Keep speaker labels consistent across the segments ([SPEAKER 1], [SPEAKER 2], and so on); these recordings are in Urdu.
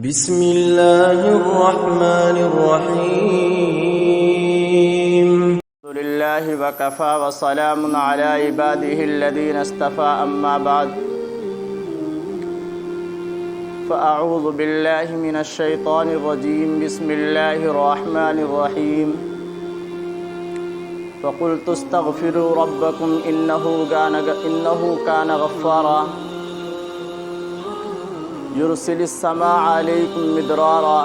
[SPEAKER 1] بسم اللہ الرحمن الرحیم
[SPEAKER 2] الحمد للہ وکفا وسلام علی عباده الذین اصطفى اما بعد فاعوذ باللہ من الشیطان الرجیم بسم اللہ الرحمن الرحیم فقلت استغفروا ربکم انه کان غفارا يرسل السماء عليكم مدرارا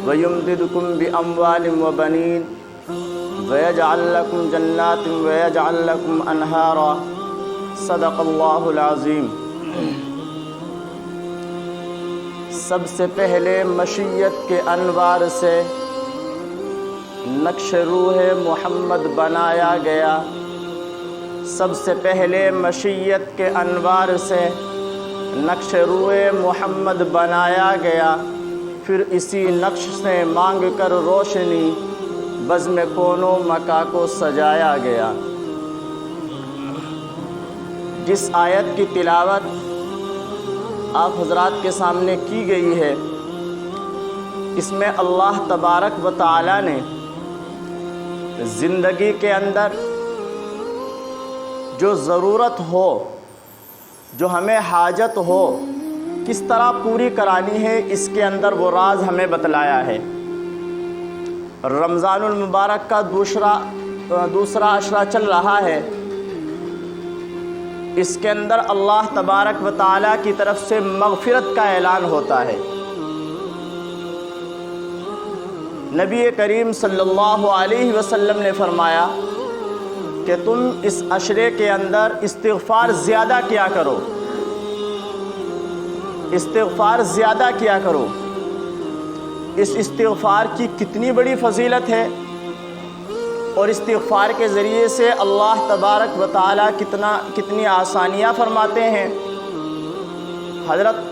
[SPEAKER 2] ويمددكم بأموال وبنين ويجعل لكم جنات ويجعل لكم أنهارا صدق الله العظيم۔ سب سے پہلے مشیت کے انوار سے نقش روح محمد بنایا گیا۔ سب سے پہلے مشیت کے انوار سے نقش روح محمد بنایا گیا، پھر اسی نقش سے مانگ کر روشنی بزم کون و مکا کو سجایا گیا۔ جس آیت کی تلاوت آپ حضرات کے سامنے کی گئی ہے، اس میں اللہ تبارک و تعالی نے زندگی کے اندر جو ضرورت ہو، جو ہمیں حاجت ہو، کس طرح پوری کرانی ہے، اس کے اندر وہ راز ہمیں بتلایا ہے۔ رمضان المبارک کا دوسرا عشرہ چل رہا ہے، اس کے اندر اللہ تبارک و تعالیٰ کی طرف سے مغفرت کا اعلان ہوتا ہے۔ نبی کریم صلی اللہ علیہ وسلم نے فرمایا کہ تم اس عشرے کے اندر استغفار زیادہ کیا کرو، استغفار زیادہ کیا کرو۔ اس استغفار کی کتنی بڑی فضیلت ہے، اور استغفار کے ذریعے سے اللہ تبارک و تعالیٰ کتنی آسانیاں فرماتے ہیں۔ حضرت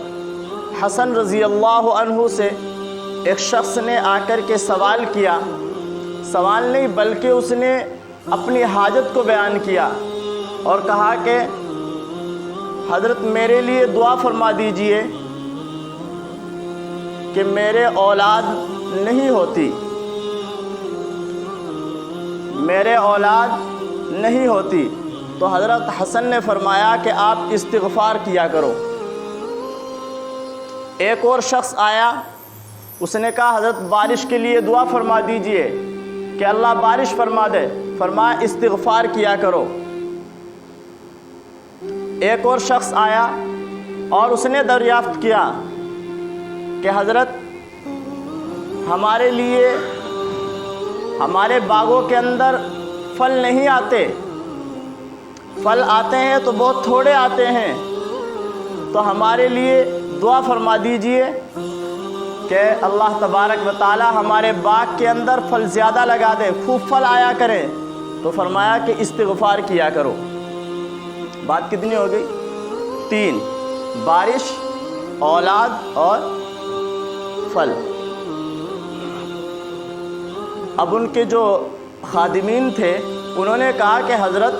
[SPEAKER 2] حسن رضی اللہ عنہ سے ایک شخص نے آ کر کے سوال کیا، سوال نہیں بلکہ اس نے اپنی حاجت کو بیان کیا اور کہا کہ حضرت میرے لیے دعا فرما دیجئے کہ میرے اولاد نہیں ہوتی، میرے اولاد نہیں ہوتی۔ تو حضرت حسن نے فرمایا کہ آپ استغفار کیا کرو۔ ایک اور شخص آیا، اس نے کہا حضرت بارش کے لیے دعا فرما دیجئے کہ اللہ بارش فرما دے، فرمایا استغفار کیا کرو۔ ایک اور شخص آیا اور اس نے دریافت کیا کہ حضرت ہمارے لیے ہمارے باغوں کے اندر پھل نہیں آتے، پھل آتے ہیں تو بہت تھوڑے آتے ہیں، تو ہمارے لیے دعا فرما دیجئے کہ اللہ تبارک و تعالی ہمارے باغ کے اندر پھل زیادہ لگا دے، خوب پھل آیا کریں۔ تو فرمایا کہ استغفار کیا کرو۔ بات کتنی ہو گئی؟ 3، بارش، اولاد اور پھل۔ اب ان کے جو خادمین تھے انہوں نے کہا کہ حضرت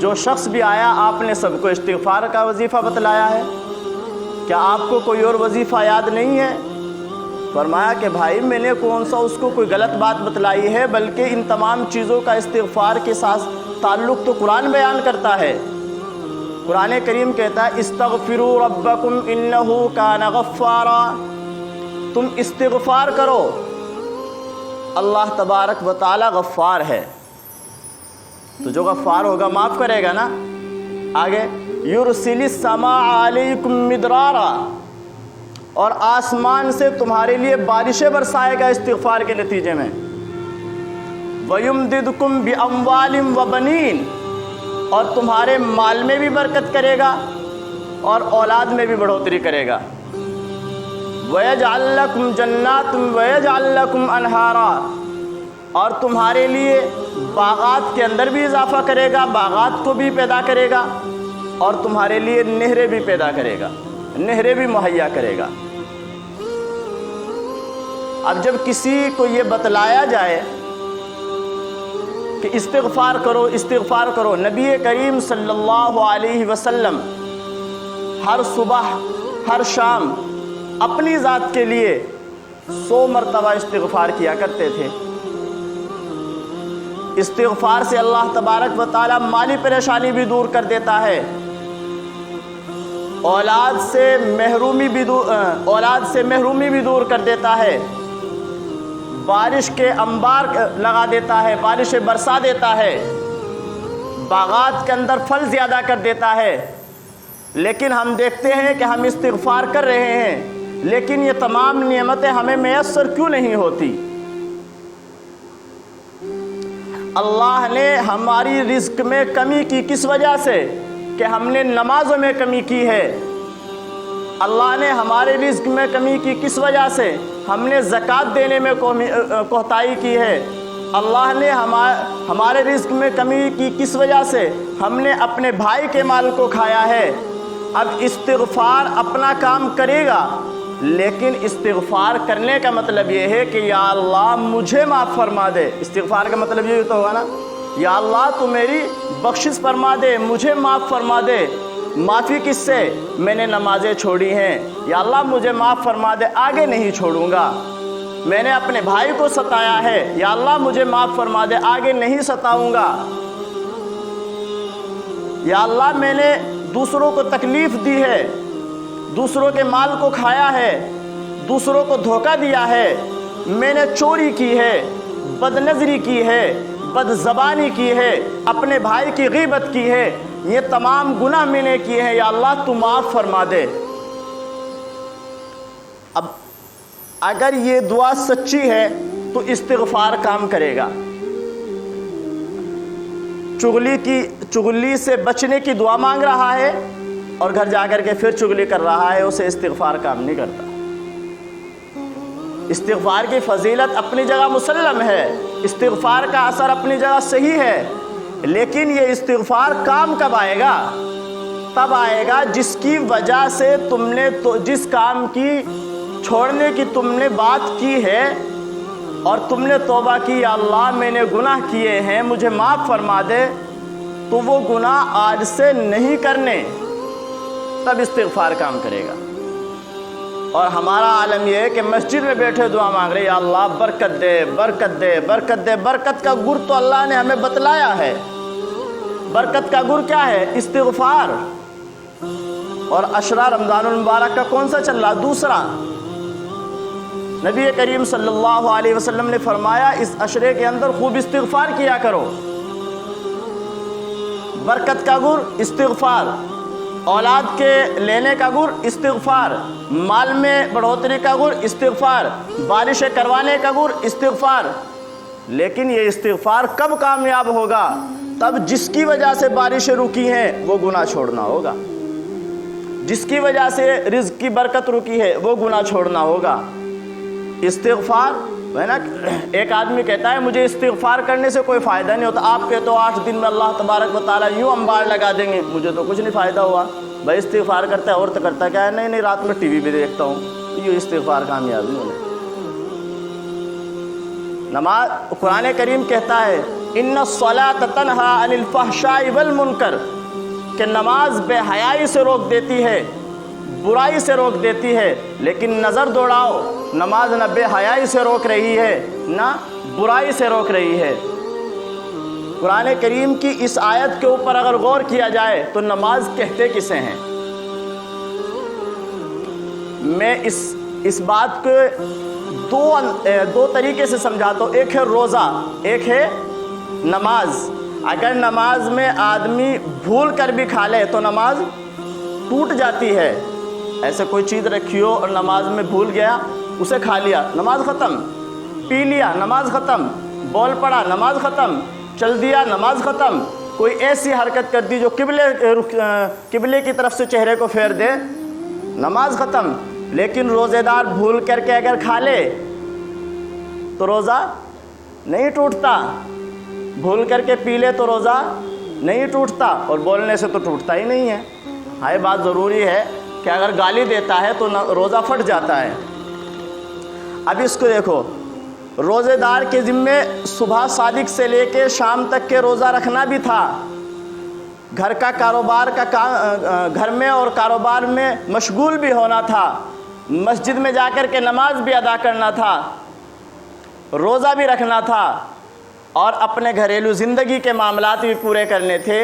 [SPEAKER 2] جو شخص بھی آیا آپ نے سب کو استغفار کا وظیفہ بتلایا ہے، کیا آپ کو کوئی اور وظیفہ یاد نہیں ہے؟ فرمایا کہ بھائی میں نے کون سا اس کو کوئی غلط بات بتلائی ہے، بلکہ ان تمام چیزوں کا استغفار کے ساتھ تعلق تو قرآن بیان کرتا ہے۔ قرآن کریم کہتا ہے استغفروا ربکم انہ کان غفارا، تم استغفار کرو، اللہ تبارک و تعالی غفار ہے، تو جو غفار ہوگا معاف کرے گا نا۔ آگے یرسل السماء علیکم مدرارا، اور آسمان سے تمہارے لیے بارشیں برسائے گا استغفار کے نتیجے میں۔ وَيُمْدِدْكُمْ بِأَمْوَالٍ وَبَنِينَ، اور تمہارے مال میں بھی برکت کرے گا اور اولاد میں بھی بڑھوتری کرے گا۔ وَيَجْعَلْ لَكُمْ جَنَّاتٍ وَيَجْعَلْ لَكُمْ أَنْهَارًا، اور تمہارے لیے باغات کے اندر بھی اضافہ کرے گا، باغات کو بھی پیدا کرے گا، اور تمہارے لیے نہریں بھی پیدا کرے گا، نہریں بھی مہیا کرے گا۔ اب جب کسی کو یہ بتلایا جائے کہ استغفار کرو استغفار کرو، نبی کریم صلی اللہ علیہ وسلم ہر صبح ہر شام اپنی ذات کے لیے 100 مرتبہ استغفار کیا کرتے تھے۔ استغفار سے اللہ تبارک و تعالی مالی پریشانی بھی دور کر دیتا ہے، اولاد سے محرومی بھی دور کر دیتا ہے، بارش کے انبار لگا دیتا ہے، بارشیں برسا دیتا ہے، باغات کے اندر پھل زیادہ کر دیتا ہے۔ لیکن ہم دیکھتے ہیں کہ ہم استغفار کر رہے ہیں، لیکن یہ تمام نعمتیں ہمیں میسر کیوں نہیں ہوتی؟ اللہ نے ہماری رزق میں کمی کی کس وجہ سے؟ کہ ہم نے نمازوں میں کمی کی ہے۔ اللہ نے ہمارے رزق میں کمی کی کس وجہ سے؟ ہم نے زکوٰۃ دینے میں کوتاہی کی ہے۔ اللہ نے ہمارے رزق میں کمی کی کس وجہ سے؟ ہم نے اپنے بھائی کے مال کو کھایا ہے۔ اب استغفار اپنا کام کرے گا، لیکن استغفار کرنے کا مطلب یہ ہے کہ یا اللہ مجھے معاف فرما دے۔ استغفار کا مطلب یہ تو ہوگا نا، یا اللہ تو میری بخشش فرما دے، مجھے معاف فرما دے۔ معافی کس سے؟ میں نے نمازیں چھوڑی ہیں، یا اللہ مجھے معاف فرما دے، آگے نہیں چھوڑوں گا۔ میں نے اپنے بھائی کو ستایا ہے، یا اللہ مجھے معاف فرما دے، آگے نہیں ستاؤں گا۔ یا اللہ میں نے دوسروں کو تکلیف دی ہے، دوسروں کے مال کو کھایا ہے، دوسروں کو دھوکہ دیا ہے، میں نے چوری کی ہے، بد نظری کی ہے، بد زبانی کی ہے، اپنے بھائی کی غیبت کی ہے، یہ تمام گناہ میں نے کیے ہیں، یا اللہ تو معاف فرما دے۔ اب اگر یہ دعا سچی ہے تو استغفار کام کرے گا۔ چغلی سے بچنے کی دعا مانگ رہا ہے اور گھر جا کر کے پھر چغلی کر رہا ہے، اسے استغفار کام نہیں کرتا۔ استغفار کی فضیلت اپنی جگہ مسلم ہے، استغفار کا اثر اپنی جگہ صحیح ہے، لیکن یہ استغفار کام کب آئے گا؟ تب آئے گا جس کی وجہ سے تم نے جس کام کی چھوڑنے کی تم نے بات کی ہے اور تم نے توبہ کی، یا اللہ میں نے گناہ کیے ہیں مجھے معاف فرما دے، تو وہ گناہ آج سے نہیں کرنے، تب استغفار کام کرے گا۔ اور ہمارا عالم یہ ہے کہ مسجد میں بیٹھے دعا مانگ رہے، یا اللہ برکت دے برکت دے برکت دے۔ برکت کا گر تو اللہ نے ہمیں بتلایا ہے، برکت کا گر کیا ہے؟ استغفار۔ اور عشرہ رمضان المبارک کا کون سا چل رہا؟ دوسرا۔ نبی کریم صلی اللہ علیہ وسلم نے فرمایا اس عشرے کے اندر خوب استغفار کیا کرو۔ برکت کا گر استغفار، اولاد کے لینے کا گر استغفار، مال میں بڑھوتری کا گر استغفار، بارشیں کروانے کا گر استغفار۔ لیکن یہ استغفار کب کامیاب ہوگا؟ تب جس کی وجہ سے بارشیں رکی ہیں وہ گناہ چھوڑنا ہوگا، جس کی وجہ سے رزق کی برکت رکی ہے وہ گناہ چھوڑنا ہوگا۔ استغفار ہے نا، ایک آدمی کہتا ہے مجھے استغفار کرنے سے کوئی فائدہ نہیں ہوتا، آپ کہتے ہو 8 دن میں اللہ تبارک و تعالیٰ یوں انبار لگا دیں گے، مجھے تو کچھ نہیں فائدہ ہوا۔ بھائی استغفار کرتا ہے اور تو کرتا کیا ہے؟ نہیں رات میں ٹی وی بھی دیکھتا ہوں، یہ استغفار کامیاب نہیں ہونا۔ نماز، قرآن کریم کہتا ہے ان الصلاۃ تنہی عن الفحشاء والمنکر، کہ نماز بے حیائی سے روک دیتی ہے، برائی سے روک دیتی ہے۔ لیکن نظر دوڑاؤ، نماز نہ بے حیائی سے روک رہی ہے نہ برائی سے روک رہی ہے۔ قرآن کریم کی اس آیت کے اوپر اگر غور کیا جائے تو نماز کہتے کسے ہیں؟ میں اس بات کو دو طریقے سے سمجھاتا ہوں، ایک ہے روزہ، ایک ہے نماز۔ اگر نماز میں آدمی بھول کر بھی کھا لے تو نماز ٹوٹ جاتی ہے۔ ایسے کوئی چیز رکھی ہو اور نماز میں بھول گیا، اسے کھا لیا، نماز ختم۔ پی لیا، نماز ختم۔ بول پڑا، نماز ختم۔ چل دیا، نماز ختم۔ کوئی ایسی حرکت کر دی جو قبلے کی طرف سے چہرے کو پھیر دے، نماز ختم۔ لیکن روزے دار بھول کر کے اگر کھا لے تو روزہ نہیں ٹوٹتا، بھول کر کے پی لے تو روزہ نہیں ٹوٹتا، اور بولنے سے تو ٹوٹتا ہی نہیں ہے۔ ہاں یہ بات ضروری ہے کہ اگر گالی دیتا ہے تو روزہ پھٹ جاتا ہے۔ اب اس کو دیکھو، روزے دار کے ذمے صبح صادق سے لے کے شام تک کے روزہ رکھنا بھی تھا، گھر میں اور کاروبار میں مشغول بھی ہونا تھا، مسجد میں جا کر کے نماز بھی ادا کرنا تھا، روزہ بھی رکھنا تھا اور اپنے گھریلو زندگی کے معاملات بھی پورے کرنے تھے،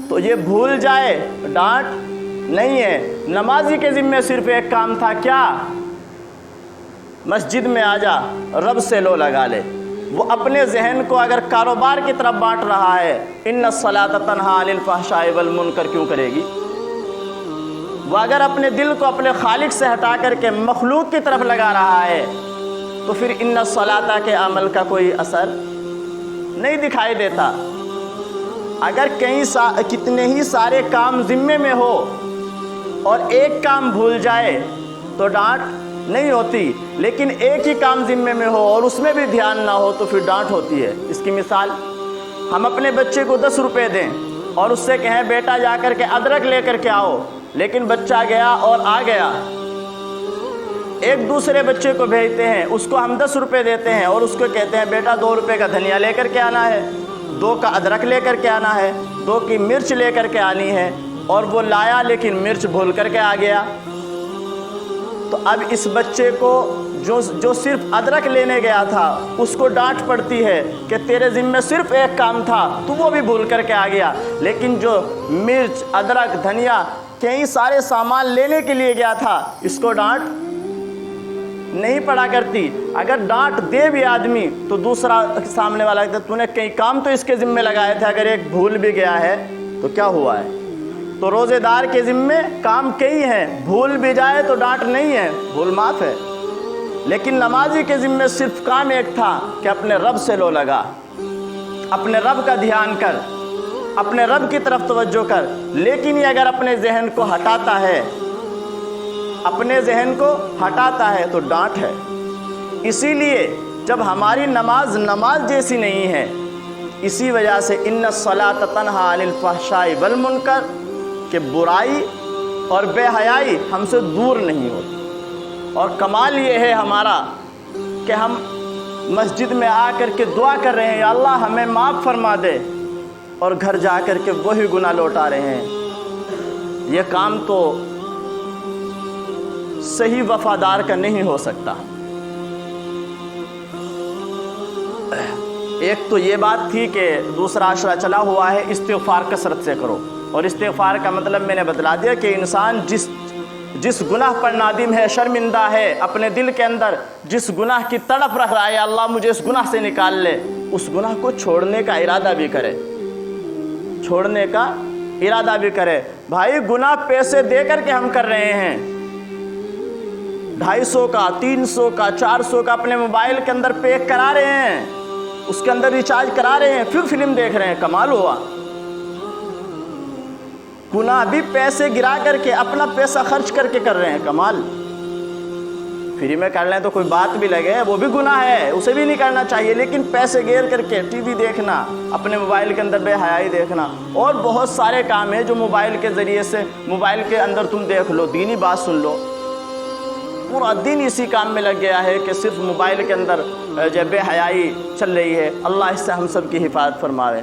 [SPEAKER 2] تو یہ بھول جائے ڈانٹ نہیں ہے۔ نمازی کے ذمے صرف ایک کام تھا، کیا؟ مسجد میں آ جا، رب سے لو لگا لے۔ وہ اپنے ذہن کو اگر کاروبار کی طرف بانٹ رہا ہے، ان الصلاۃ تنہی عن الفحشاء والمنکر کیوں کرے گی؟ وہ اگر اپنے دل کو اپنے خالق سے ہٹا کر کے مخلوق کی طرف لگا رہا ہے تو پھر ان الصلاۃ کے عمل کا کوئی اثر نہیں دکھائی دیتا۔ اگر کتنے ہی سارے کام ذمے میں ہو اور ایک کام بھول جائے تو ڈانٹ نہیں ہوتی، لیکن ایک ہی کام ذمے میں ہو اور اس میں بھی دھیان نہ ہو تو پھر ڈانٹ ہوتی ہے۔ اس کی مثال، ہم اپنے بچے کو 10 روپے دیں اور اس سے کہیں بیٹا جا کر کے ادرک لے کر کے آؤ، لیکن بچہ گیا اور آ گیا۔ ایک دوسرے بچے کو بھیجتے ہیں، اس کو ہم 10 روپے دیتے ہیں اور اس کو کہتے ہیں بیٹا 2 روپے کا دھنیا لے کر کے آنا ہے، 2 کا ادرک لے کر کے آنا ہے، 2 کی مرچ لے کر کے آنی ہے، اور وہ لایا لیکن مرچ بھول کر کے آ گیا۔ تو اب اس بچے کو جو صرف ادرک لینے گیا تھا اس کو ڈانٹ پڑتی ہے کہ تیرے ذمے صرف ایک کام تھا، تو وہ بھی بھول کر کے آ گیا، لیکن جو مرچ، ادرک، دھنیا کئی سارے سامان لینے کے لیے گیا تھا، اس کو ڈانٹ نہیں پڑا کرتی۔ اگر ڈانٹ دے بھی آدمی تو دوسرا سامنے والا کہتا تو نے کئی کام تو اس کے ذمے لگائے تھے، اگر ایک بھول بھی گیا ہے تو کیا ہوا ہے؟ تو روزے دار کے ذمے کام کئی ہیں، بھول بھی جائے تو ڈانٹ نہیں ہے، بھول معاف ہے، لیکن نمازی کے ذمے صرف کام ایک تھا کہ اپنے رب سے لو لگا، اپنے رب کا دھیان کر، اپنے رب کی طرف توجہ کر۔ لیکن یہ اگر اپنے ذہن کو ہٹاتا ہے، اپنے ذہن کو ہٹاتا ہے تو ڈانٹ ہے۔ اسی لیے جب ہماری نماز جیسی نہیں ہے، اسی وجہ سے ان الصلاۃ تنہی عن الفحشاء والمنکر کہ برائی اور بے حیائی ہم سے دور نہیں ہوتی۔ اور کمال یہ ہے ہمارا کہ ہم مسجد میں آ کر کے دعا کر رہے ہیں، یا اللہ ہمیں معاف فرما دے، اور گھر جا کر کے وہی گناہ لوٹا رہے ہیں۔ یہ کام تو صحیح وفادار کا نہیں ہو سکتا۔ ایک تو یہ بات تھی کہ دوسرا عشرہ چلا ہوا ہے، استغفار کثرت سے کرو، اور استغفار کا مطلب میں نے بتلا دیا کہ انسان جس گناہ پر نادم ہے، شرمندہ ہے، اپنے دل کے اندر جس گناہ کی تڑپ رکھ رہا ہے، اللہ مجھے اس گناہ سے نکال لے، اس گناہ کو چھوڑنے کا ارادہ بھی کرے، چھوڑنے کا ارادہ بھی کرے۔ بھائی گناہ پیسے دے کر کے ہم کر رہے ہیں، 250 کا، 300 کا، 400 کا اپنے موبائل کے اندر پیک کرا رہے ہیں، اس کے اندر ریچارج کرا رہے ہیں، پھر فلم دیکھ رہے ہیں، کمال ہوا۔ گناہ بھی پیسے گرا کر کے، اپنا پیسہ خرچ کر کے کر رہے ہیں، کمال۔ فری میں کر لیں تو کوئی بات بھی لگے، وہ بھی گناہ ہے، اسے بھی نہیں کرنا چاہیے، لیکن پیسے گیر کر کے ٹی وی دیکھنا، اپنے موبائل کے اندر بے حیائی دیکھنا، اور بہت سارے کام ہیں جو موبائل کے ذریعے سے، موبائل کے اندر تم دیکھ لو، دینی بات سن لو، پورا دن اسی کام میں لگ گیا ہے کہ صرف موبائل کے اندر جو بے حیائی چل رہی ہے۔ اللہ اس سے ہم سب کی حفاظت فرمائے۔